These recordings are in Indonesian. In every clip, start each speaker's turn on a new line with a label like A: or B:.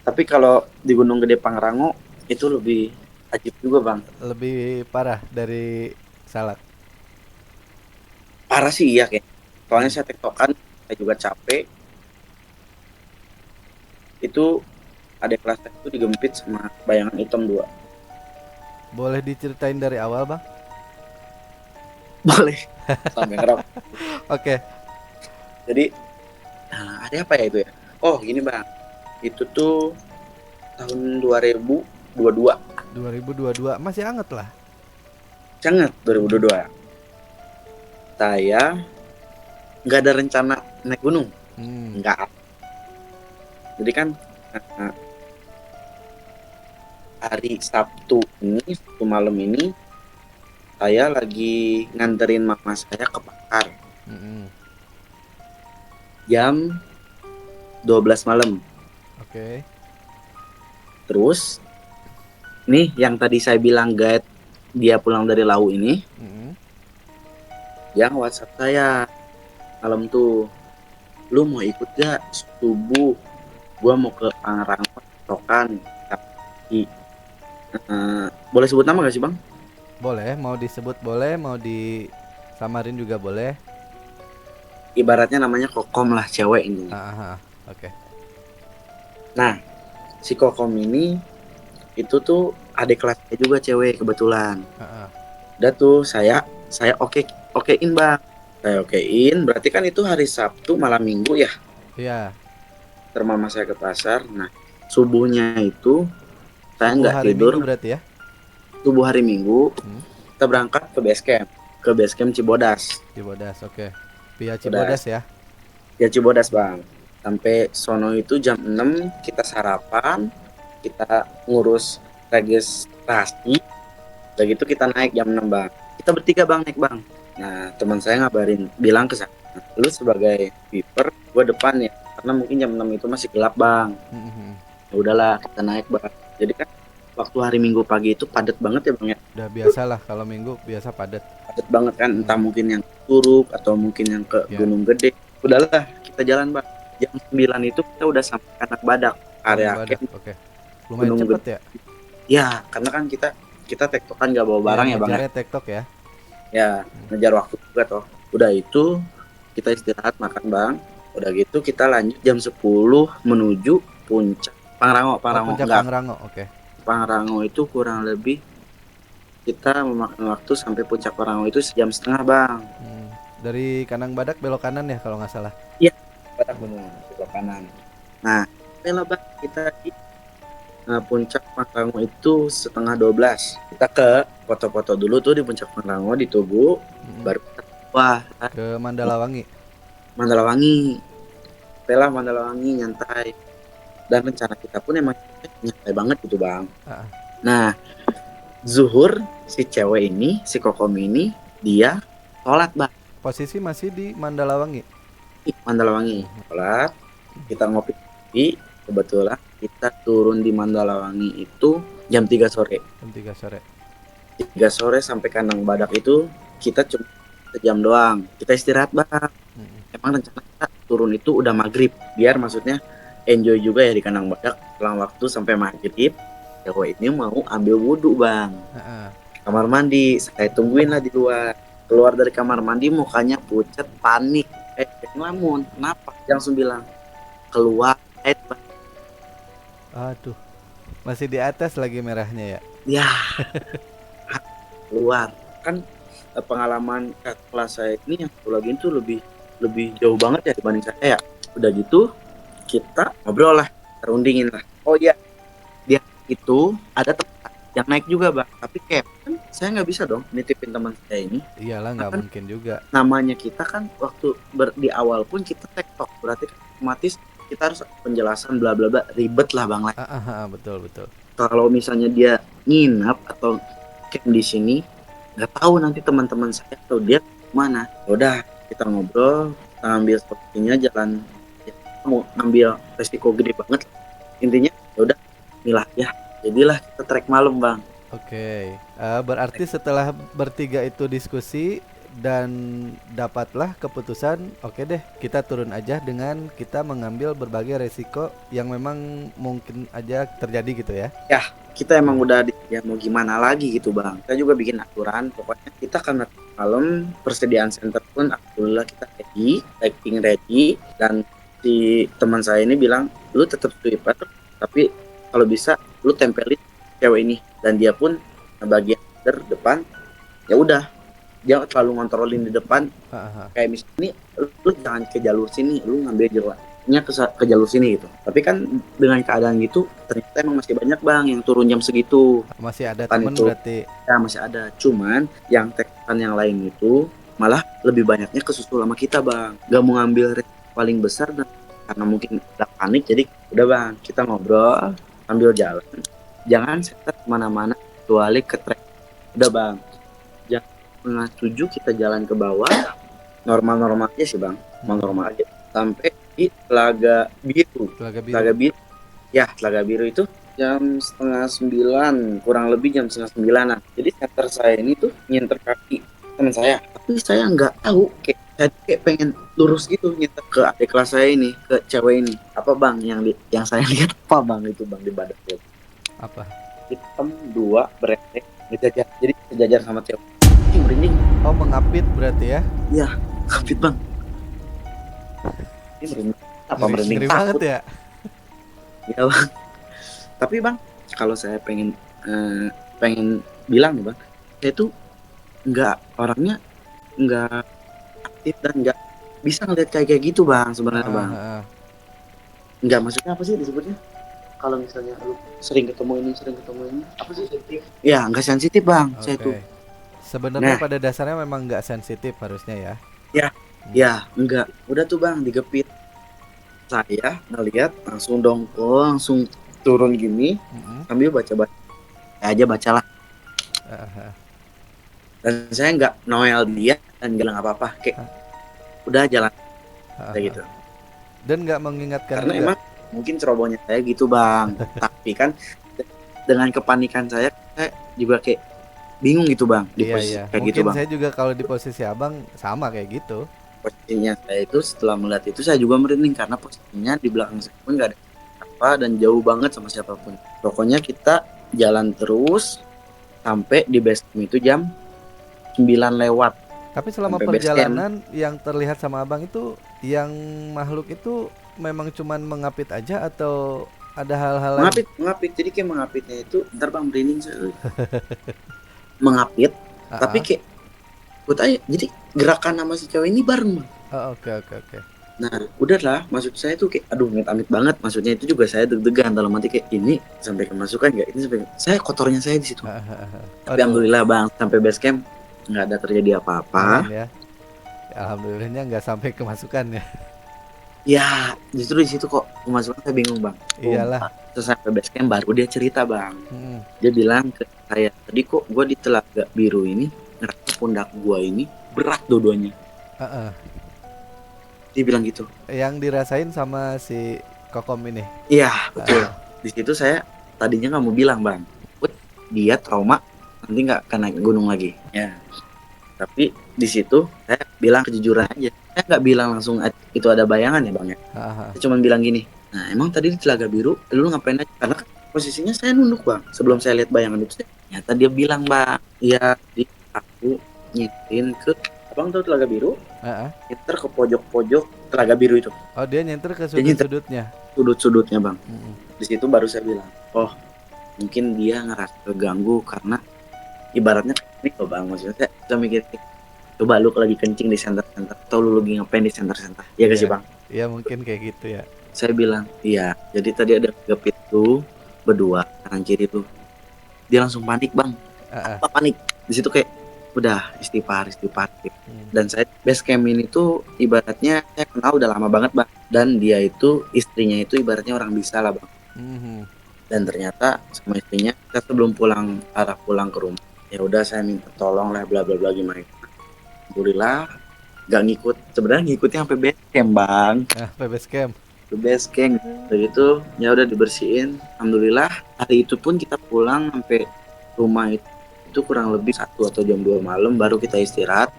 A: Tapi kalau di Gunung Gede Pangrango itu lebih ajib juga bang.
B: Lebih parah dari Salak.
A: Parah sih iya kayak. Soalnya
B: Hmm.
A: saya tektokan, saya juga capek. Itu ada kelas saya itu digempit sama bayangan hitam dua.
B: Boleh diceritain dari awal, Bang?
A: Boleh sampai ngerap.
B: Oke.
A: Jadi ada apa ya itu ya? Oh gini bang, itu tuh tahun 2022.
B: 2022 masih anget lah.
A: Sangat 2022. Saya nggak ada rencana naik gunung.
B: Hmm.
A: Nggak. Jadi kan eh, hari Sabtu ini, Sabtu malam ini, saya lagi nganterin mama saya ke pasar
B: Mm-mm.
A: jam 12 malam.
B: Oke.
A: Terus, nih yang tadi saya bilang guide dia pulang dari Lau ini,
B: Mm-mm.
A: yang WhatsApp saya malam tuh, lu mau ikut gak subuh? Gua mau ke Pangrango, Tokan, Tapi, boleh sebut nama gak sih bang?
B: Boleh, mau disebut boleh, mau disamarin juga boleh.
A: Ibaratnya namanya Kokom lah, cewek ini.
B: Ah, ah, ah. Oke.
A: Nah, si Kokom ini itu tuh adik kelasnya juga cewek kebetulan.
B: Ah, ah.
A: Udah tuh saya okein bang. Saya okein, berarti kan itu hari Sabtu malam Minggu ya.
B: Iya,
A: Termama saya ke pasar. Nah, subuhnya itu saya
B: subuh
A: nggak
B: hari
A: tidur.
B: Minggu berarti ya.
A: Subuh hari Minggu
B: Hmm.
A: kita berangkat ke base camp Cibodas.
B: Cibodas, oke. Via
A: Cibodas,
B: Cibodas ya.
A: ya Cibodas bang. Sampai sono itu jam 6 kita sarapan, kita ngurus registrasi. Udah gitu kita naik jam 6 bang. Kita bertiga bang naik bang. Nah teman saya ngabarin bilang ke saya, lu sebagai sweeper, gue depan ya. Karena mungkin jam 6 itu masih gelap bang.
B: Mm-mm.
A: Ya udahlah kita naik bang. Jadi kan waktu hari Minggu pagi itu padat banget ya bang ya.
B: Udah biasa lah kalau Minggu biasa padat.
A: Padat banget kan. Entah
B: Mm.
A: mungkin yang ke Curug atau mungkin yang ke
B: Ya.
A: Gunung Gede. Udahlah kita jalan bang. Jam 9 itu kita udah sampai Anak Badak.
B: Anak
A: Area
B: Badak,
A: camp
B: oke. Lumayan
A: Gunung
B: cepet
A: Gede.
B: ya.
A: Ya karena kan kita kita tektokan gak bawa
B: Iya,
A: barang ya bang ya.
B: ngejarnya TikTok ya.
A: Ya ngejar waktu juga toh. Udah itu kita istirahat makan bang. Udah gitu kita lanjut jam 10 menuju puncak Pangrango.
B: Oh,
A: Pangrango
B: Puncak
A: enggak,
B: Pangrango, oke.
A: Pangrango itu kurang lebih kita memakan waktu sampai puncak Pangrango itu sejam setengah bang.
B: Hmm. Dari Kanang Badak belok kanan ya kalau nggak salah.
A: Iya Batak benar sebelah kanan. Nah lah bang kita di puncak Pangrango itu setengah 12. Kita ke foto-foto dulu tuh di puncak Pangrango di Tugu.
B: Mm-mm.
A: Baru kita wah
B: Ke Mandalawangi.
A: Mandalawangi. Lah Mandalawangi nyantai. Dan rencana kita pun emang nyantai banget gitu bang.
B: Ah, ah.
A: Nah Zuhur si cewek ini si Kokom ini dia sholat bang
B: Posisi masih di Mandalawangi.
A: di Mandalawangi sholat kita ngopi kebetulan kita turun di Mandalawangi itu jam 3 sore
B: Jam 3 sore.
A: 3 sore sampai Kandang Badak itu kita cuma sejam doang kita istirahat bang
B: Mm-mm.
A: emang rencana kita turun itu udah maghrib biar maksudnya enjoy juga ya di Kandang Badak selang waktu sampai maghrib cewek ini mau ambil wudhu bang
B: Ah, ah.
A: kamar mandi saya tungguin lah di luar keluar dari kamar mandi mukanya pucat panik ngelamun kenapa dia langsung bilang keluar
B: Aduh, masih di atas lagi merahnya ya.
A: ya keluar kan pengalaman kelas saya ini yang satu lagi itu lebih lebih jauh banget ya dibanding saya ya udah gitu kita ngobrol lah terundingin lah oh iya dia itu ada tempat yang naik juga bang tapi kayak kan saya nggak bisa dong nitipin teman saya ini
B: Iyalah
A: nah,
B: nggak
A: kan
B: mungkin juga.
A: namanya kita kan waktu di awal pun kita tektok berarti kan otomatis kita harus penjelasan bla bla bla ribet lah bang lah
B: Ah, ah, ah, betul betul.
A: kalau misalnya dia nginap atau camp di sini nggak tahu nanti teman-teman saya atau dia mana udah kita ngobrol kita ambil solusinya jalan ya, mau ngambil resiko gede banget intinya ya udah inilah ya jadilah kita trek malam bang
B: Oke, berarti setelah bertiga itu diskusi, dan dapatlah keputusan oke deh kita turun aja dengan kita mengambil berbagai resiko yang memang mungkin aja terjadi gitu ya.
A: Ya, kita emang udah ya mau gimana lagi gitu bang. Kita juga bikin aturan, pokoknya kita karena malam persediaan center pun alhamdulillah kita ready, packing ready, dan si teman saya ini bilang lu tetap sweeper, tapi kalau bisa lu tempelin cewek ini, dan dia pun bagian depan ya udah dia terlalu ngontrolin di depan,
B: Hahaha.
A: kayak misalnya ini lu jangan ke jalur sini, lu ngambil jalannya ke jalur sini gitu. Tapi kan dengan keadaan gitu ternyata emang masih banyak bang yang turun jam segitu.
B: Masih ada
A: Kan
B: temen
A: itu
B: berarti.
A: ya masih ada, cuman yang tekan yang lain itu malah lebih banyaknya kesusul sama kita bang, gak mau ngambil resiko paling besar, dan karena mungkin udah panik jadi udah bang kita ngobrol sambil jalan, jangan setet kemana-mana kecuali ke trek, udah bang jam 6:30 kita jalan ke bawah, normal-normal aja sih bang, normal aja sampai di Telaga Biru.
B: Telaga Biru.
A: Telaga Biru ya, Telaga Biru itu jam 8:30, kurang lebih jam 8:30. Jadi center saya ini tuh nyenter kaki teman saya, tapi saya nggak tahu, kayak saya kayak pengen lurus gitu nyenter ke adik kelas saya ini, ke cewek ini. Apa bang yang saya lihat apa bang itu bang di badan dia?
B: Apa?
A: Hitam dua beresek sejajar, jadi sejajar sama cewek. Ini merinding.
B: Oh, mengapit berarti ya.
A: Iya, kapit bang. Ini merinding. Apa merinding?
B: Ngeri banget
A: Takut.
B: ya.
A: Ya bang. Tapi bang, kalau saya pengen bilang nih bang, saya tuh orangnya nggak aktif dan nggak bisa ngeliat kayak gitu bang sebenarnya bang. Nggak, maksudnya apa sih disebutnya? Kalau misalnya lu sering ketemu ini apa sih sensitif? Ya nggak sensitif bang, saya tuh.
B: Oke. Sebenarnya
A: Nah.
B: pada dasarnya memang nggak sensitif harusnya ya.
A: Ya enggak, udah tuh bang digepit. Saya ngeliat langsung dongkol, langsung turun gini
B: Mm-mm.
A: sambil baca-baca. Ya aja bacalah.
B: Aha.
A: Dan saya nggak noel dia dan bilang apa-apa, kayak udah jalan
B: Aha.
A: kayak gitu.
B: Dan nggak mengingatkan
A: Karena
B: juga.
A: emang mungkin cerobohnya saya gitu bang. Tapi kan dengan kepanikan saya juga kayak bingung gitu bang di
B: Iya
A: posisi
B: iya.
A: kayak gitu
B: Mungkin
A: bang.
B: saya juga kalau di posisi abang sama kayak gitu.
A: Posisinya saya itu setelah melihat itu saya juga merinding karena posisinya di belakang saya pun nggak ada apa dan jauh banget sama siapapun. Pokoknya kita jalan terus sampai di base camp itu jam 9 lewat.
B: Tapi selama
A: Sampai base camp.
B: perjalanan yang terlihat sama abang itu, yang makhluk itu memang cuman mengapit aja atau ada hal-hal lain?
A: Mengapit. Jadi kayak mengapitnya itu, ntar bang merinding saya. Mengapit, tapi
B: Ah.
A: kayak gue tanya, jadi gerakan sama si cewek ini bareng bang.
B: Oh, oke.
A: Nah, udahlah, maksud saya tuh kayak, aduh amit-amit banget. Maksudnya itu juga saya deg-degan dalam hati kayak ini sampai kemasukan nggak? Ini sampai saya kotornya saya di situ. Tapi
B: Aduh,
A: alhamdulillah bang, sampai base camp nggak ada terjadi apa-apa.
B: aman ya. Alhamdulillahnya nggak sampai kemasukan ya.
A: Ya, justru di situ kok kemasukan saya bingung bang.
B: Iyalah.
A: Terus sampai base camp baru dia cerita bang.
B: Mm.
A: Dia bilang ke saya, tadi kok gue di Telaga Biru ini ngerasa pundak gue ini berat dua-duanya.
B: Heeh.
A: Dia bilang gitu.
B: Yang dirasain sama si Kokom ini.
A: Iya, betul. Di situ saya tadinya nggak mau bilang bang, dia trauma nanti nggak akan naik gunung lagi. Ya. Tapi di situ saya bilang kejujuran aja. Saya nggak bilang langsung itu ada bayangan ya bang ya.
B: Aha.
A: Saya cuma bilang gini. Nah emang tadi di Telaga Biru lu ngapain aja? Karena kan posisinya saya nunduk bang. Sebelum saya lihat bayangan itu, ternyata dia bilang bang, iya di aku nyitin ke abang tahu Telaga Biru,
B: Heeh.
A: nyeter ke pojok-pojok Telaga Biru itu,
B: Oh, dia nyenter ke
A: Dia nyenter.
B: sudut-sudutnya.
A: sudut-sudutnya bang.
B: Mm-mm.
A: Di situ baru saya bilang, oh mungkin dia ngerasa keganggu karena ibaratnya ini loh bang, maksudnya saya mikir coba lu lagi kencing di center-center atau lu lagi ngapain di center-center ya gak sih bang?
B: Iya mungkin kayak gitu ya.
A: Saya bilang iya, jadi tadi ada gepit tuh berdua kanan kiri tuh, dia langsung panik bang.
B: Heeh.
A: Apa panik di situ kayak udah istighfar. Dan saya base camp ini tuh ibaratnya saya kenal udah lama banget bang, dan dia itu istrinya itu ibaratnya orang bisa lah bang.
B: Mhm.
A: Dan ternyata sama istrinya kita sebelum arah pulang ke rumah, ya udah saya minta tolong lah bla bla bla gimana. Alhamdulillah nggak ngikut, sebenarnya ngikutnya sampai base camp bang,
B: PBS Camp.
A: ke base camp begitu ya udah dibersihin. Alhamdulillah hari itu pun kita pulang sampai rumah itu kurang lebih 1 atau jam 2 malam baru kita istirahat.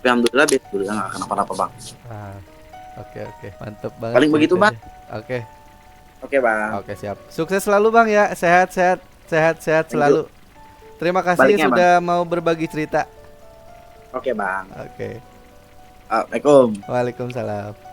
A: tapi alhamdulillah nggak kenapa-napa bang.
B: Ah, oke, mantep banget
A: Paling begitu bang.
B: ceritanya. Oke,
A: Oke bang.
B: oke siap. Sukses selalu bang ya, sehat
A: Thank you.
B: selalu. Terima kasih
A: Baliknya bang.
B: sudah mau berbagi cerita.
A: Oke bang.
B: Oke,
A: Assalamualaikum.
B: waalaikumsalam.